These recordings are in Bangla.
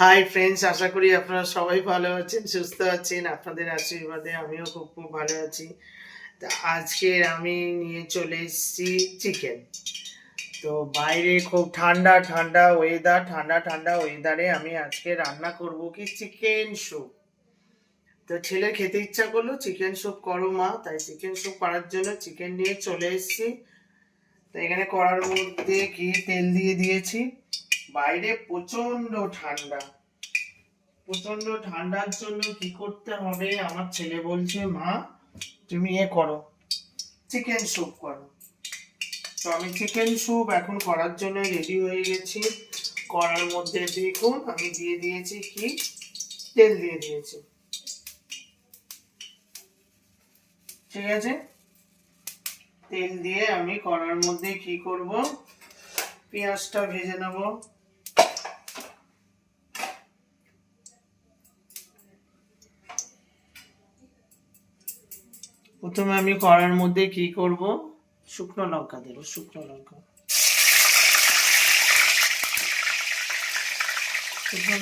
হাই ফ্রেন্ডস, আশা করি আপনারা সবাই ভালো আছেন, সুস্থ আছেন। আপনাদের আশীর্বাদে আমিও খুব খুব ভালো আছি। তা আজকে আমি নিয়ে চলে এসেছি চিকেন। তো বাইরে খুব ঠান্ডা ঠান্ডা ওয়েদার, ঠান্ডা ঠান্ডা ওয়েদারে আমি আজকে রান্না করব কি চিকেন স্যুপ। তো ছেলে খেতে ইচ্ছা করলো, চিকেন স্যুপ করো মা, তাই চিকেন স্যুপ করার জন্য চিকেন নিয়ে চলে এসেছি। তো এখানে কড়ার মধ্যে ঘি তেল দিয়ে দিয়েছি। বাইরে প্রচন্ড ঠান্ডা, প্রচন্ড ঠান্ডার জন্য কি করতে হবে, আমার ছেলে বলছে মা তুমি করো, চিকেন স্যুপ করো। তো আমি চিকেন স্যুপ এখন করার জন্য রেডি হয়ে গেছি। কড়ার মধ্যে দেখুন আমি দিয়ে দিয়েছি কি, তেল দিয়ে দিয়েছি। ঠিক আছে, তেল দিয়ে আমি কড়ার মধ্যে কি করব, পেঁয়াজটা ভেজে নেব। প্রথমে আমি কড়ার মধ্যে কি করব, শুকনো লঙ্কা দেব। শুকনো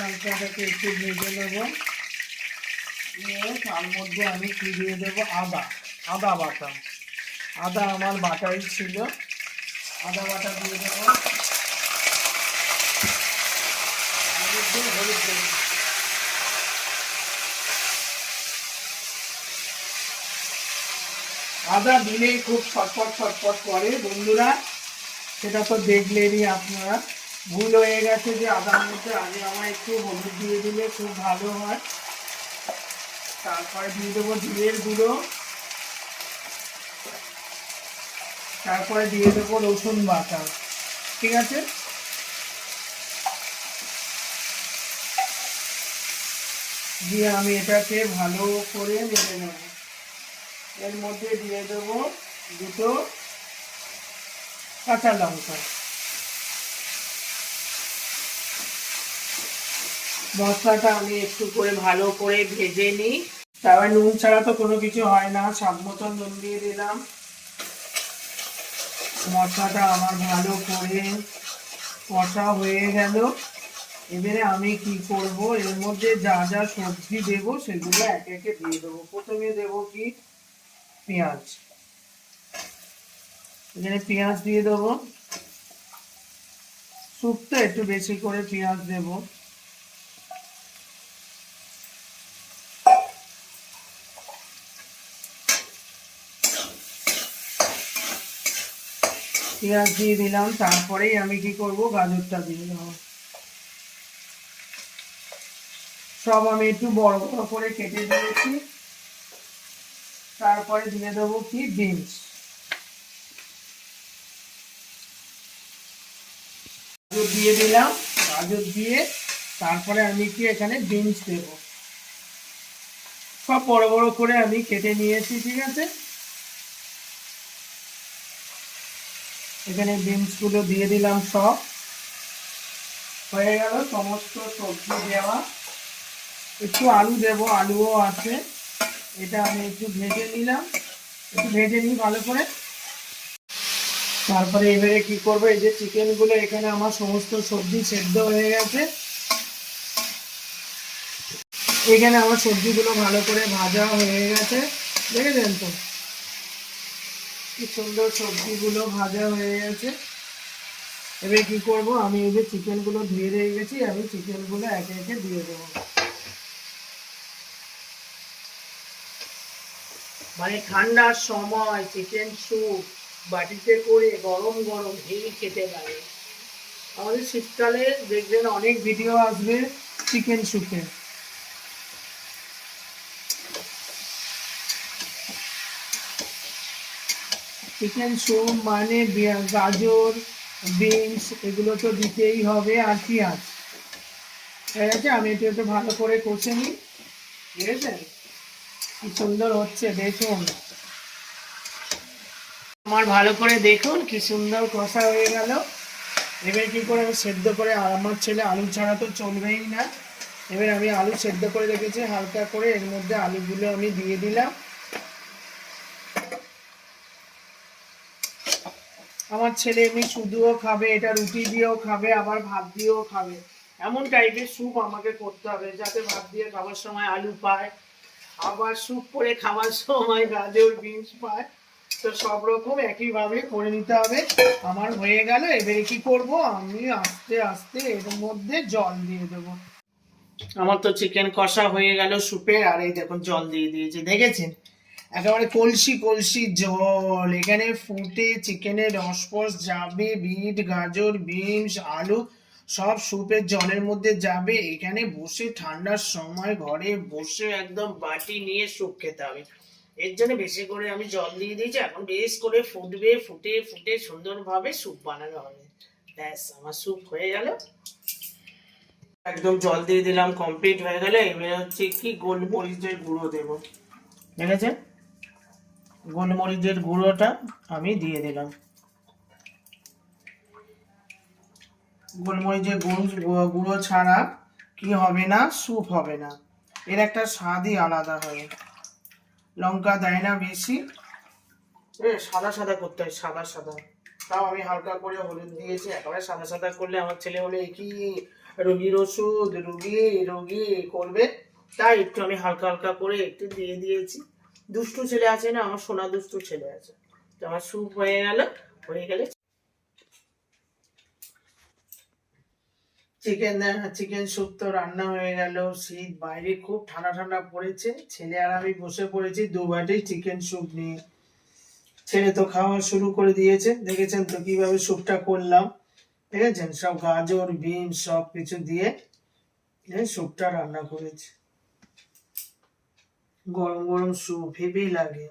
লঙ্কাটাকে একটু ভেজে নেব। নিয়ে তার মধ্যে আমি কি দিয়ে দেবো, আদা বাটা। আদা আমার বাটাই ছিল, আদা বাটা দিয়ে দেবো। হলুদ দেবো। আদা দিলেই খুব ছটফট করে বন্ধুরা, সেটা তো দেখলেনই আপনারা। ভুল হয়ে গেছে যে আদার মধ্যে আগে আমার একটু হলুদ দিয়ে দিলে খুব ভালো হয়। তারপরে দিয়ে দেবো জিরের গুঁড়ো, তারপরে দিয়ে দেবো রসুন বাটা। ঠিক আছে, দিয়ে আমি এটাকে ভালো করে নেড়ে নেব। এর মধ্যে দিয়ে দেবো দুটো কাঁচা লঙ্কা। মশলাটা আমি একটু করে ভালো করে ভেজে নিই। তারপর নুন ছাড়া তো কোনো কিছু হয় না, স্বাদ মতন নুন দিয়ে দিলাম। মশলাটা আমার ভালো করে কষা হয়ে গেল। এবারে আমি কি করব, এর মধ্যে যা যা সবজি দেব সেগুলো একে একে দিয়ে দেবো। প্রথমে দেব কি, পেঁয়াজ। এখানে পেঁয়াজ দিয়ে দেবো। স্যুপটা একটু বেশি করে পেঁয়াজ দেব। পেঁয়াজ দিয়ে দিলাম, তারপরেই আমি কি করব, গাজরটা দিয়ে দেবো। সব আমি একটু বড় বড় করে কেটে দিয়েছি। তারপরে দিয়ে দেবো কি, বিনস। গাজর দিয়ে দিলাম। গাজর দিয়ে তারপরে আমি কি এখানে বিনস দেব। সব বড় বড় করে আমি কেটে নিয়েছি। ঠিক আছে, এখানে বিনস গুলো দিয়ে দিলাম। সব হয়ে গেল সমস্ত সবজি দেওয়া। একটু আলু দেব, আলুও আছে। এটা আমি একটু ভেজে নিলাম, একটু ভেজে নিই ভালো করে। তারপরে এবারে কি করবো, এই যে চিকেন গুলো, এখানে আমার সমস্ত সবজি সেদ্ধ হয়ে গেছে। এখানে আমার সবজিগুলো ভালো করে ভাজা হয়ে গেছে, দেখেছেন তো কি সুন্দর সবজিগুলো ভাজা হয়ে গেছে। এবার কি করব, আমি এই যে চিকেনগুলো ধুয়ে দিয়ে গেছি, আমি চিকেনগুলো একে একে দিয়ে দেবো। মানে ঠান্ডার সময় চিকেন স্যুপ বাটিতে করে গরম গরম হেভি খেতে লাগে। আমাদের শীতকালে দেখবেন অনেক ভিডিও আসবে চিকেন স্যুপের। চিকেন স্যুপ মানে গাজর, বিনস এগুলো তো দিতেই হবে, আর পেঁয়াজ। ঠিক আছে, আমি এটা একটু ভালো করে কষে নিই। ঠিক আছে, কি সুন্দর হচ্ছে দেখুন। আমার ভালো করে দেখুন কি সুন্দর কষা হয়ে গেল। এবার কি করে আমি সেদ্ধ করে, আমার ছেলে আলু ছাড়া তো চলবেই না। এবার আমি আলু সেদ্ধ করে রেখেছি হালকা করে, এর মধ্যে আলুগুলো আমি দিয়ে দিলাম। আমার ছেলে এমনি শুধুও খাবে, এটা রুটি দিয়েও খাবে, আবার ভাত দিয়েও খাবে। এমন টাইপের স্যুপ আমাকে করতে হবে যাতে ভাত দিয়ে খাবার সময় আলু পায়, আবার স্যুপ করে খাওয়ার সময় গাজর বিনস পায়। তো সব রকম একইভাবে করে নিতে হবে। আমার হয়ে গেল, এবারে কি করব, আমি আস্তে আস্তে এর মধ্যে জল দিয়ে দেবো। আমার তো চিকেন কষা হয়ে গেল স্যুপে, আর এই দেখুন জল দিয়ে দিয়েছি, দেখেছেন একেবারে কলসি কলসি জল এখানে ফুটে চিকেনের রসপস যাবে, বিট গাজর বিনস আলু সব স্যুপের জলের মধ্যে যাবে। এখানে বসে ঠান্ডার সময় ঘরে বসে একদম বাটি নিয়ে স্যুপ খেতে হবে। এর জন্য বেশি করে আমি জল দিয়ে দিয়েছি, এখন বেশ করে ফুটবে, ফুটে ফুটে সুন্দরভাবে স্যুপ বানানো হবে। ব্যাস আমার স্যুপ হয়ে গেল, একদম জল দিয়ে দিলাম, কমপ্লিট হয়ে গেলে এবার হচ্ছে কি গোলমরিচের গুঁড়ো দেবো, দেখেছেন গোলমরিচের গুঁড়োটা আমি দিয়ে দিলাম। গোলমরিচের গুঁড়ো ছাড়া কি হবে না, স্যুপ হবে না, এর একটা স্বাদই আলাদা হয়। লঙ্কা দেয় না বেশি, সাদা সাদা করতে হয়, সাদা সাদা। তাও আমি হালকা করে হলুদ দিয়েছি, একেবারে সাদা সাদা করলে আমার ছেলে হলে কি রোগীর ওষুধ, রুগী রোগী করবে, তাই একটু আমি হালকা হালকা করে একটু দিয়ে দিয়েছি। দুষ্টু ছেলে আছে না, আমার সোনা দুষ্টু ছেলে আছে। তো আমার স্যুপ হয়ে গেল, হয়ে গেলে চিকেন স্যুপ তো রান্না হয়ে গেল। শীত, বাইরে খুব ঠান্ডা ঠান্ডা পড়েছে, ছেলে আর আমি বসে পড়েছি দু বাটি চিকেন স্যুপ নিয়ে। ছেলে তো খাওয়া শুরু করে দিয়েছে, দেখেছেন তো কিভাবে স্যুপটা করলাম, দেখেছেন সব গাজর বিনস সব কিছু দিয়ে স্যুপটা রান্না করেছি। গরম গরম স্যুপ হেভি লাগে।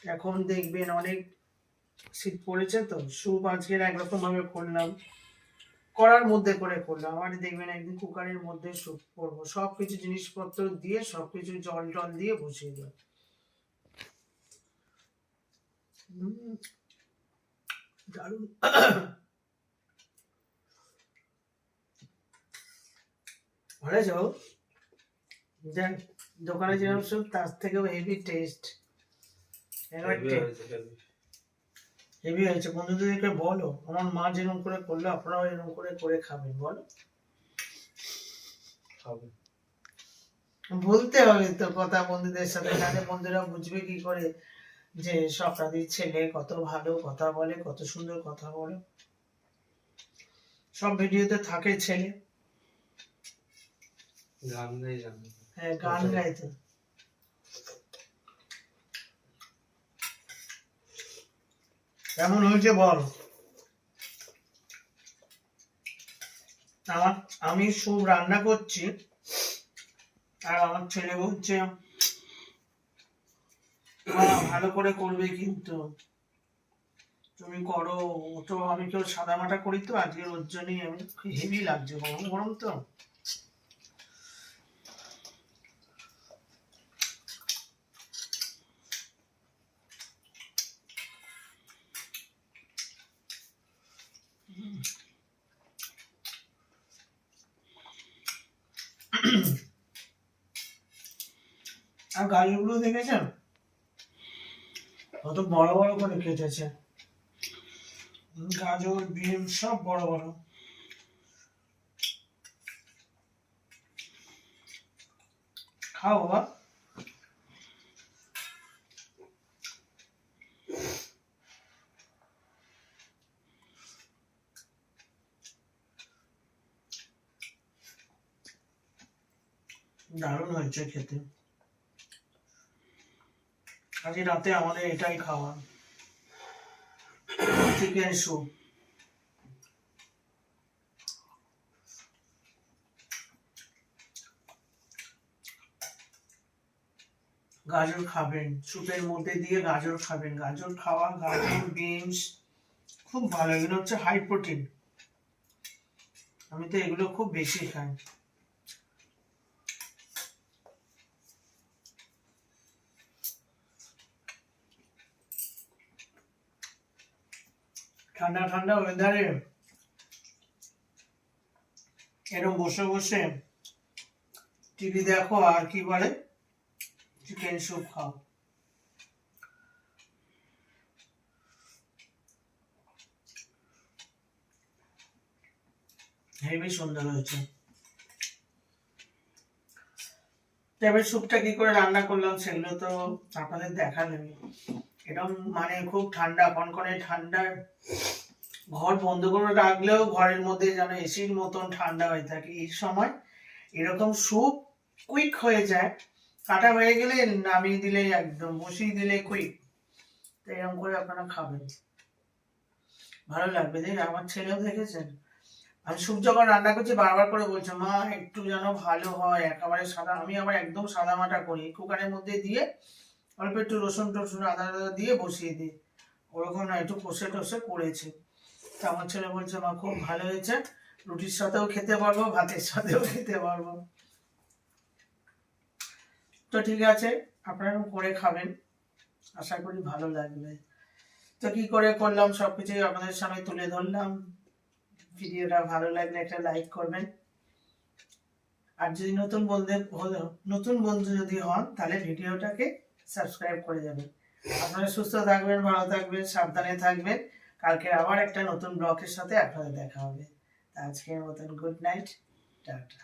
এখন দেখবেন অনেক শীত পড়েছে তো, স্যুপ আজকের একরকম ভাবে করলাম, করার মধ্যে করে করলাম, আর দেখবেন একদিন কুকারের মধ্যে স্যুপ করবো, সবকিছু জিনিসপত্র দিয়ে সবকিছু জল টল দিয়ে বসিয়ে দেবো। দারুণ ভালো যাও, দেখ দোকানে যেরকম স্যুপ তার থেকেও হেভি টেস্ট, হেভি হয়েছে। বন্ধুদেরকে বলো আমার মা যেরকম করে করলো আপনারাও এরকম করে করে খাবেন, বলো খাবেন। বলতে হবে তো কথা বন্ধুদের সাথে, তাহলে বন্ধুরা বুঝবে কি করে যে সকালের ছেলে কত ভালো কথা বলে, কত সুন্দর কথা বলে। সব ভিডিওতে থাকে ছেলে গান গাই, হ্যাঁ গান গাইতে। কেমন হয়েছে বল। আমি স্যুপ রান্না করছি আর আমার ছেলে বলছে ভালো করে করবে, কিন্তু তুমি করো। তো আমি কেউ সাদা মাটা করি তো আজকে ওর জন্যই আমি হেভি লাগছে, গরম গরম তো। আর গাজরগুলো দেখেছেন কত বড় বড় করে কেটেছে, গাজর বিন সব বড় বড়। খাও বাবা। দারুণ হয়েছে খেতে। আজ রাতে আমাদের এটাই খাওয়া, চিকেন স্যুপ। গাজর খাবেন স্যুপের মধ্যে দিয়ে, গাজর খাবেন, গাজর খাওয়া, গাজর বিনস খুব ভালো, এগুলো হচ্ছে হাই প্রোটিন, আমি তো এগুলো খুব বেশি খাই। ঠান্ডা ঠান্ডা ওয়েদারে এরকম বসে বসে টিভি দেখো আর কি বলে চিকেন স্যুপ খাও। হেবি সুন্দর হয়েছে। এবার স্যুপটা কি করে রান্না করলাম সেগুলো তো আপনাদের দেখালাম। এরকম মানে খুব ঠান্ডা, কনকনে ঠান্ডা, ঘর বন্ধ করে রাখলেও ঘরের মধ্যে যেন এসির মতন ঠান্ডা হয়ে থাকে। এই সময় এরকম স্যুপ কুইক হয়ে যায়, কাটা হয়ে গেলে নামিয়ে দিলে একদম, বসিয়ে দিলে কুইক। তো এরকম করে আপনারা খাবেন, ভালো লাগবে। দেখে আমার ছেলেও দেখেছেন, আমি স্যুপ যখন রান্না করছি বারবার করে বলছে মা একটু যেন ভালো হয়, একেবারে সাদা। আমি আবার একদম সাদা মাটা করি, কুকারের মধ্যে দিয়ে অল্প একটু রসুন টসুন আদা আদা দিয়ে বসিয়ে দিই, ওরকম না, একটু কষে টষে করেছি। তো আমার ছেলে বলছে মা খুব ভালো হয়েছে, রুটির সাথেও খেতে পারবো, ভাতের সাথেও খেতে পারবো। তো ঠিক আছে, আপনারা করে খাবেন, আশা করি ভালো লাগবে। তো কি করে করলাম সবকিছুই আপনাদের সামনে তুলে ধরলাম। ভিডিওটা ভালো লাগলে একটা লাইক করবেন, আর যদি নতুন বন্ধু যদি হন তাহলে ভিডিওটাকে সাবস্ক্রাইব করে যাবেন। আপনারা সুস্থ থাকবেন, ভালো থাকবেন, সাবধানে থাকবেন। কালকে আবার একটা নতুন ব্লগের সাথে আপনাদের দেখা হবে। আজকের মতন গুড নাইট, টাটা।